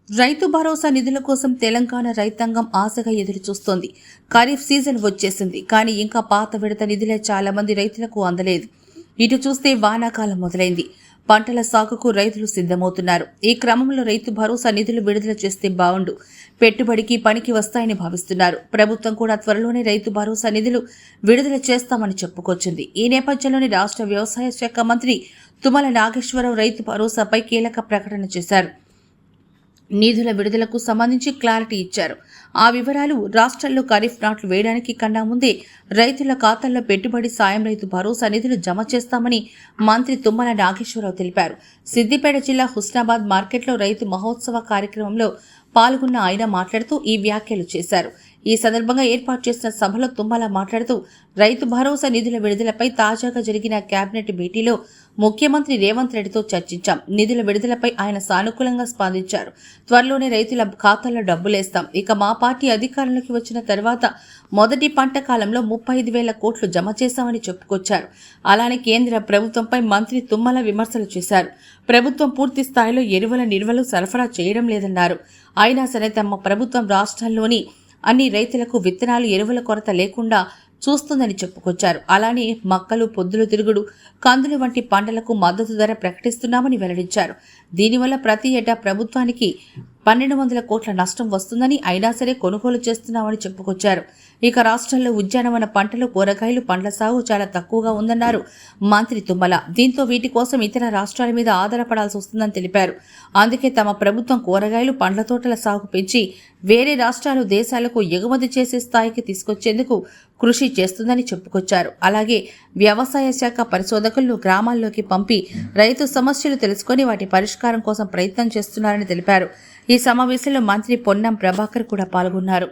రైతు భరోసా నిధుల కోసం తెలంగాణ రైతాంగం ఆశగా ఎదురుచూస్తోంది. ఖరీఫ్ సీజన్ వచ్చేసింది, కానీ ఇంకా పాత విడత నిధులే చాలా మంది రైతులకు అందలేదు. ఇటు చూస్తే వానాకాలం మొదలైంది. పంటల సాగుకు రైతులు సిద్ధమవుతున్నారు. ఈ క్రమంలో రైతు భరోసా నిధులు విడుదల చేస్తే బావుండు, పెట్టుబడికి పనికి వస్తాయని భావిస్తున్నారు. ప్రభుత్వం కూడా త్వరలోనే రైతు భరోసా నిధులు విడుదల చేస్తామని చెప్పుకొచ్చింది. ఈ నేపథ్యంలోని రాష్ట్ర వ్యవసాయ శాఖ మంత్రి తుమ్మల నాగేశ్వరరావు రైతు భరోసాపై కీలక ప్రకటన చేశారు. నిధుల విడుదలకు సంబంధించి క్లారిటీ ఇచ్చారు. ఆ వివరాలు రాష్ట్రంలో ఖరీఫ్ నాట్లు వేయడానికి కన్నా ముందే రైతుల ఖాతాల్లో పెట్టుబడి సాయం రైతు భరోసా నిధులు జమ చేస్తామని మంత్రి తుమ్మల నాగేశ్వరరావు తెలిపారు. సిద్దిపేట జిల్లా హుస్నాబాద్ మార్కెట్లో రైతు మహోత్సవ కార్యక్రమంలో పాల్గొన్న ఆయన మాట్లాడుతూ ఈ వ్యాఖ్యలు చేశారు. ఈ సందర్భంగా ఏర్పాటు చేసిన సభలో తుమ్మల మాట్లాడుతూ రైతు భరోసా నిధుల విడుదలపై తాజాగా జరిగిన కేబినెట్ భేటీలో ముఖ్యమంత్రి రేవంత్ రెడ్డితో చర్చించాం. నిధుల విడుదలపై ఆయన సానుకూలంగా స్పందించారు. త్వరలోనే రైతుల ఖాతాల్లో డబ్బులేస్తాం. ఇక మా పార్టీ అధికారంలోకి వచ్చిన తర్వాత మొదటి పంట కాలంలో 35,000 కోట్లు జమ చేశామని చెప్పుకొచ్చారు. అలానే కేంద్ర ప్రభుత్వంపై మంత్రి తుమ్మల విమర్శలు చేశారు. ప్రభుత్వం పూర్తి స్థాయిలో ఎరువుల నిల్వలు సరఫరా చేయడం లేదన్నారు. అయినా సరే తమ ప్రభుత్వం రాష్ట్రాల్లోని అన్ని రైతులకు విత్తనాలు ఎరువుల కొరత లేకుండా చూస్తుందని చెప్పుకొచ్చారు. అలానే మక్కలు, పొద్దులు తిరుగుడు, కందులు వంటి పంటలకు మద్దతు ధర ప్రకటిస్తున్నామని వెల్లడించారు. దీనివల్ల ప్రతి ఏటా ప్రభుత్వానికి 1,200 కోట్ల నష్టం వస్తుందని, అయినా సరే కొనుగోలు చేస్తున్నామని చెప్పుకొచ్చారు. ఇక రాష్ట్రంలో ఉద్యానవన పంటలు, కూరగాయలు, పండ్ల సాగు చాలా తక్కువగా ఉందన్నారు మంత్రి తుమ్మల. దీంతో వీటి కోసం ఇతర రాష్ట్రాల మీద ఆధారపడాల్సి వస్తుందని తెలిపారు. అందుకే తమ ప్రభుత్వం కూరగాయలు, పండ్ల తోటల సాగు పెంచి వేరే రాష్ట్రాలు, దేశాలకు ఎగుమతి చేసే స్థాయికి తీసుకొచ్చేందుకు కృషి చేస్తుందని చెప్పుకొచ్చారు. అలాగే వ్యవసాయ శాఖ పరిశోధకులను గ్రామాల్లోకి పంపి రైతు సమస్యలు తెలుసుకొని వాటి పరిష్కారం కోసం ప్రయత్నం చేస్తున్నారని తెలిపారు. ఈ సమావేశంలో మంత్రి పొన్నం ప్రభాకర్ కూడా పాల్గొన్నారు.